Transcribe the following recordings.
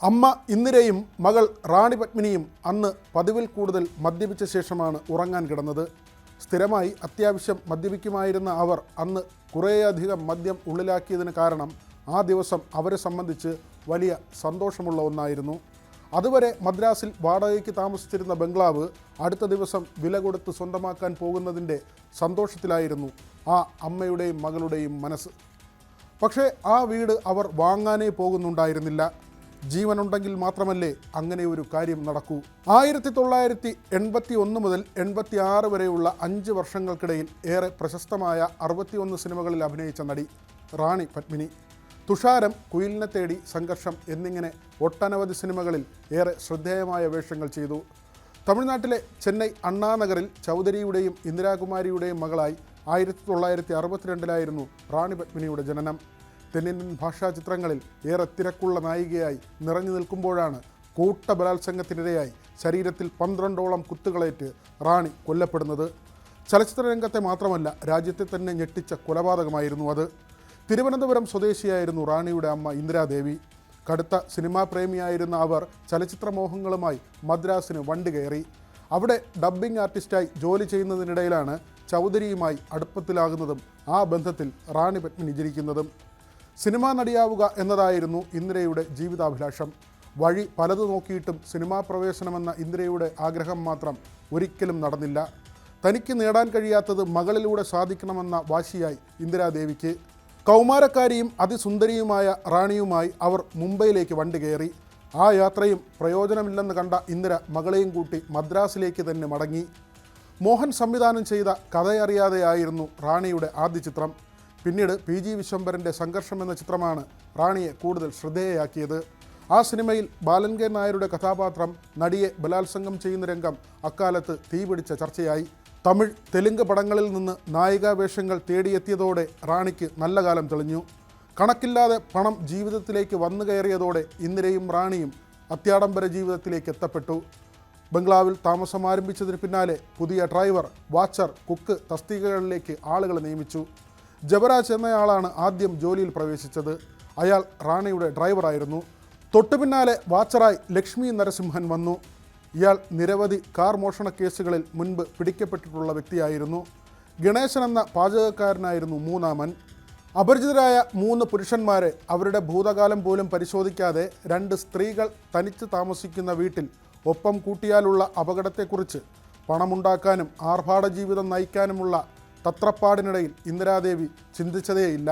അമ്മ ഇന്ദിരയും മകൾ റാണി പത്മിനിയും അന്ന് പതിവിൽ കൂടുതൽ മദ്യപിച്ച ശേഷമാണ് ഉറങ്ങാൻ കിടന്നത്. സ്ഥിരമായി അത്യാവശ്യം മദ്യപിക്കുമായിരുന്ന അവർ അന്ന് കുറേയധികം മദ്യം ഉള്ളിലാക്കിയതിന് കാരണം ആ ദിവസം അവരെ സംബന്ധിച്ച് വലിയ സന്തോഷമുള്ള ഒന്നായിരുന്നു. അതുവരെ മദ്രാസിൽ വാടകയ്ക്ക് താമസിച്ചിരുന്ന ബംഗ്ലാവ് അടുത്ത ദിവസം വില കൊടുത്ത് സ്വന്തമാക്കാൻ പോകുന്നതിൻ്റെ സന്തോഷത്തിലായിരുന്നു ആ അമ്മയുടെയും മകളുടെയും മനസ്സ്. പക്ഷേ ആ വീട് അവർ വാങ്ങാനേ പോകുന്നുണ്ടായിരുന്നില്ല. ജീവനുണ്ടെങ്കിൽ മാത്രമല്ലേ അങ്ങനെ ഒരു കാര്യം നടക്കൂ. 1981 മുതൽ 86 വരെയുള്ള 5 വർഷങ്ങൾക്കിടയിൽ ഏറെ പ്രശസ്തമായ 61 സിനിമകളിൽ അഭിനയിച്ച നടി റാണി പത്മിനി. തുഷാരം, കുയിലിനെ തേടി, സംഘർഷം എന്നിങ്ങനെ ഒട്ടനവധി സിനിമകളിൽ ഏറെ ശ്രദ്ധേയമായ വേഷങ്ങൾ ചെയ്തു. തമിഴ്നാട്ടിലെ ചെന്നൈ അണ്ണാനഗറിൽ ചൗധരിയുടെയും ഇന്ദിരാകുമാരിയുടെയും മകളായി 1962 റാണി പത്മിനിയുടെ ജനനം. തെന്നിന്ത്യൻ ഭാഷാ ചിത്രങ്ങളിൽ ഏറെ തിരക്കുള്ള നായികയായി നിറഞ്ഞു നിൽക്കുമ്പോഴാണ് കൂട്ടബലാത്സംഗത്തിനിരയായി ശരീരത്തിൽ 12ഓളം കുത്തുകളേറ്റ് റാണി കൊല്ലപ്പെടുന്നത്. ചലച്ചിത്ര രംഗത്തെ മാത്രമല്ല, രാജ്യത്തെ തന്നെ ഞെട്ടിച്ച കൊലപാതകമായിരുന്നു അത്. തിരുവനന്തപുരം സ്വദേശിയായിരുന്നു റാണിയുടെ അമ്മ ഇന്ദിരാദേവി. കടുത്ത സിനിമാ പ്രേമിയായിരുന്ന അവർ ചലച്ചിത്രമോഹങ്ങളുമായി മദ്രാസിന് വണ്ടി കയറി. അവിടെ ഡബ്ബിംഗ് ആർട്ടിസ്റ്റായി ജോലി ചെയ്യുന്നതിനിടയിലാണ് ചൗധരിയുമായി അടുപ്പത്തിലാകുന്നതും ആ ബന്ധത്തിൽ റാണി പത്മിനി ജനിക്കുന്നതും. സിനിമാ നടിയാവുക എന്നതായിരുന്നു ഇന്ദിരയുടെ ജീവിതാഭിലാഷം. വഴി പലത് നോക്കിയിട്ടും സിനിമാ പ്രവേശനമെന്ന ഇന്ദിരയുടെ ആഗ്രഹം മാത്രം ഒരിക്കലും നടന്നില്ല. തനിക്ക് നേടാൻ കഴിയാത്തത് മകളിലൂടെ സാധിക്കണമെന്ന വാശിയായി ഇന്ദിരാദേവിക്ക്. കൗമാരക്കാരിയും അതിസുന്ദരിയുമായ റാണിയുമായി അവർ മുംബൈയിലേക്ക് വണ്ടി കയറി. ആ യാത്രയും പ്രയോജനമില്ലെന്ന് കണ്ട ഇന്ദിര മകളെയും കൂട്ടി മദ്രാസിലേക്ക് തന്നെ മടങ്ങി. മോഹൻ സംവിധാനം ചെയ്ത കഥയറിയാതെയായിരുന്നു റാണിയുടെ ആദ്യ ചിത്രം. പിന്നീട് PG വിശ്വംഭരൻ്റെ സംഘർഷം എന്ന ചിത്രമാണ് റാണിയെ കൂടുതൽ ശ്രദ്ധേയയാക്കിയത്. ആ സിനിമയിൽ ബാലൻ കെ നായരുടെ കഥാപാത്രം നടിയെ ബലാത്സംഗം ചെയ്യുന്ന രംഗം അക്കാലത്ത് തീപിടിച്ച ചർച്ചയായി. തമിഴ്, തെലുങ്ക് പടങ്ങളിൽ നിന്ന് നായികാവേഷങ്ങൾ തേടിയെത്തിയതോടെ റാണിക്ക് നല്ല കാലം തെളിഞ്ഞു. കണക്കില്ലാതെ പണം ജീവിതത്തിലേക്ക് വന്നു കയറിയതോടെ ഇന്ദിരയും റാണിയും അത്യാഡംബര ജീവിതത്തിലേക്ക് എത്തപ്പെട്ടു. ബംഗ്ലാവിൽ താമസം ആരംഭിച്ചതിന് പിന്നാലെ പുതിയ ഡ്രൈവർ, വാച്ചർ, കുക്ക് തസ്തികകളിലേക്ക് ആളുകളെ നിയമിച്ചു. ജബരാജ് എന്നയാളാണ് ആദ്യം ജോലിയിൽ പ്രവേശിച്ചത്. അയാൾ റാണിയുടെ ഡ്രൈവറായിരുന്നു. തൊട്ടു പിന്നാലെ വാച്ചറായി ലക്ഷ്മി നരസിംഹൻ വന്നു. ഇയാൾ നിരവധി കാർ മോഷണ കേസുകളിൽ മുൻപ് പിടിക്കപ്പെട്ടിട്ടുള്ള വ്യക്തിയായിരുന്നു. ഗണേശൻ എന്ന പാചകക്കാരനായിരുന്നു മൂന്നാമൻ. അപരിചിതരായ 3 പുരുഷന്മാരെ അവരുടെ ഭൂതകാലം പോലും പരിശോധിക്കാതെ 2 സ്ത്രീകൾ തനിച്ച് താമസിക്കുന്ന വീട്ടിൽ ഒപ്പം കൂട്ടിയാലുള്ള അപകടത്തെക്കുറിച്ച് പണമുണ്ടാക്കാനും ആർഭാട ജീവിതം നയിക്കാനുമുള്ള തത്രപ്പാടിനിടയിൽ ഇന്ദിരാദേവി ചിന്തിച്ചതേയില്ല.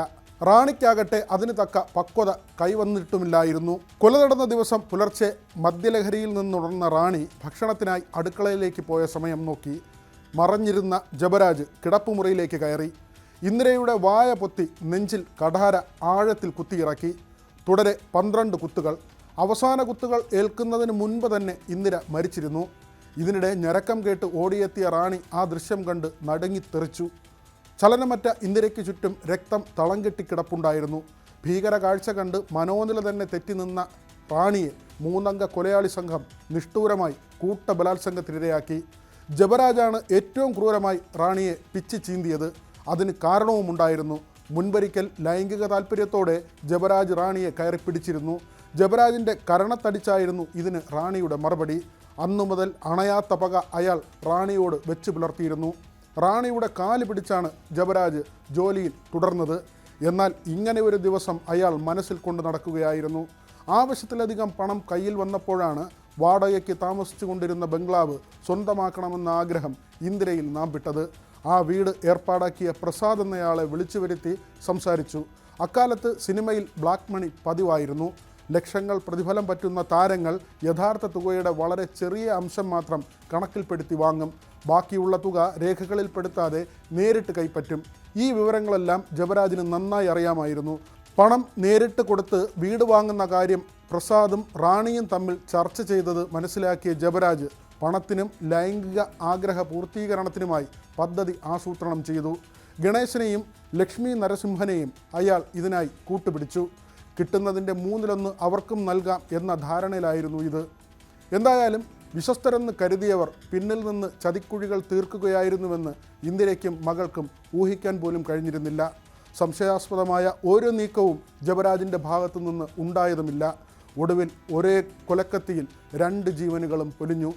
റാണിക്കാകട്ടെ അതിന് തക്ക പക്വത കൈവന്നിട്ടുമില്ലായിരുന്നു. കൊല നടന്ന ദിവസം പുലർച്ചെ മദ്യലഹരിയിൽ നിന്നുണർന്ന റാണി ഭക്ഷണത്തിനായി അടുക്കളയിലേക്ക് പോയ സമയം നോക്കി മറഞ്ഞിരുന്ന ജബരാജ് കിടപ്പുമുറിയിലേക്ക് കയറി. ഇന്ദിരയുടെ വായ പൊത്തി നെഞ്ചിൽ കഠാര ആഴത്തിൽ കുത്തിയിറക്കി. തുടരെ 12 കുത്തുകൾ. അവസാന കുത്തുകൾ ഏൽക്കുന്നതിന് മുൻപ് തന്നെ ഇന്ദിര മരിച്ചിരുന്നു. ഇതിനിടെ ഞരക്കം കേട്ട് ഓടിയെത്തിയ റാണി ആ ദൃശ്യം കണ്ട് നടുങ്ങിത്തെറിച്ചു. ചലനമറ്റ ഇന്ദിരയ്ക്ക് ചുറ്റും രക്തം തളം കെട്ടിക്കിടപ്പുണ്ടായിരുന്നു. ഭീകര കാഴ്ച കണ്ട് മനോനില തന്നെ തെറ്റി നിന്ന റാണിയെ 3 അംഗ കൊലയാളി സംഘം നിഷ്ഠൂരമായി കൂട്ടബലാത്സംഗത്തിനിരയാക്കി. ജബരാജാണ് ഏറ്റവും ക്രൂരമായി റാണിയെ പിച്ച് ചീന്തിയത്. അതിന് കാരണവുമുണ്ടായിരുന്നു. മുൻപൊരിക്കൽ ലൈംഗിക താൽപ്പര്യത്തോടെ ജബരാജ് റാണിയെ കയറിപ്പിടിച്ചിരുന്നു. ജബരാജിൻ്റെ കരണത്തടിച്ചായിരുന്നു ഇതിന് റാണിയുടെ മറുപടി. അന്നു മുതൽ അണയാത്ത പക അയാൾ റാണിയോട് വെച്ച് പുലർത്തിയിരുന്നു. റാണിയുടെ കാല് പിടിച്ചാണ് ജബരാജ് ജോലിയിൽ തുടർന്നത്. എന്നാൽ ഇങ്ങനെ ഒരു ദിവസം അയാൾ മനസ്സിൽ കൊണ്ട് നടക്കുകയായിരുന്നു. ആവശ്യത്തിലധികം പണം കയ്യിൽ വന്നപ്പോഴാണ് വാടകയ്ക്ക് താമസിച്ചു കൊണ്ടിരുന്ന ബംഗ്ലാവ് സ്വന്തമാക്കണമെന്ന ആഗ്രഹം ഇന്ദിരയിൽ നാം വിട്ടത്. ആ വീട് ഏർപ്പാടാക്കിയ പ്രസാദ് എന്നയാളെ വിളിച്ചു വരുത്തി സംസാരിച്ചു. അക്കാലത്ത് സിനിമയിൽ ബ്ലാക്ക് മണി പതിവായിരുന്നു. ലക്ഷങ്ങൾ പ്രതിഫലം പറ്റുന്ന താരങ്ങൾ യഥാർത്ഥ തുകയുടെ വളരെ ചെറിയ അംശം മാത്രം കണക്കിൽപ്പെടുത്തി വാങ്ങും. ബാക്കിയുള്ള തുക രേഖകളിൽപ്പെടുത്താതെ നേരിട്ട് കൈപ്പറ്റും. ഈ വിവരങ്ങളെല്ലാം ജബരാജിന് നന്നായി അറിയാമായിരുന്നു. പണം നേരിട്ട് കൊടുത്ത് വീട് വാങ്ങുന്ന കാര്യം പ്രസാദും റാണിയും തമ്മിൽ ചർച്ച ചെയ്തത് മനസ്സിലാക്കിയ ജബരാജ് പണത്തിനും ലൈംഗിക ആഗ്രഹ പൂർത്തീകരണത്തിനുമായി പദ്ധതി ആസൂത്രണം ചെയ്തു. ഗണേശനെയും ലക്ഷ്മി നരസിംഹനെയും അയാൾ ഇതിനായി കൂട്ടുപിടിച്ചു. കിട്ടുന്നതിൻ്റെ 1/3 അവർക്കും നൽകാം എന്ന ധാരണയിലായിരുന്നു ഇത്. എന്തായാലും വിശ്വസ്തരെന്ന് കരുതിയവർ പിന്നിൽ നിന്ന് ചതിക്കുഴികൾ തീർക്കുകയായിരുന്നുവെന്ന് ഇന്ദിരയ്ക്കും മകൾക്കും ഊഹിക്കാൻ പോലും കഴിഞ്ഞിരുന്നില്ല. സംശയാസ്പദമായ ഓരോ നീക്കവും ജബരാജിൻ്റെ ഭാഗത്തു നിന്ന് ഉണ്ടായതുമില്ല. ഒടുവിൽ ഒരേ കൊലക്കത്തിയിൽ 2 ജീവനുകളും പൊലിഞ്ഞു.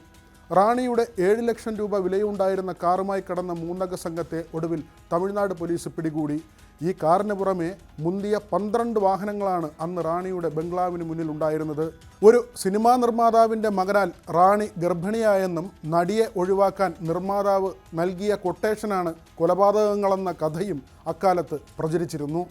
റാണിയുടെ 7 ലക്ഷം രൂപ വിലയുണ്ടായിരുന്ന കാറുമായി കടന്ന 3 സംഘത്തെ ഒടുവിൽ തമിഴ്നാട് പോലീസ് പിടികൂടി. ഈ കാറിന് പുറമെ മുന്തിയ 12 വാഹനങ്ങളാണ് അന്ന് റാണിയുടെ ബംഗ്ലാവിന് മുന്നിൽ ഉണ്ടായിരുന്നത്. ഒരു സിനിമാ നിർമ്മാതാവിൻ്റെ മകനാൽ റാണി ഗർഭിണിയായെന്നും നടിയെ ഒഴിവാക്കാൻ നിർമ്മാതാവ് നൽകിയ കൊട്ടേഷനാണ് കൊലപാതകങ്ങളെന്ന കഥയും അക്കാലത്ത് പ്രചരിച്ചിരുന്നു.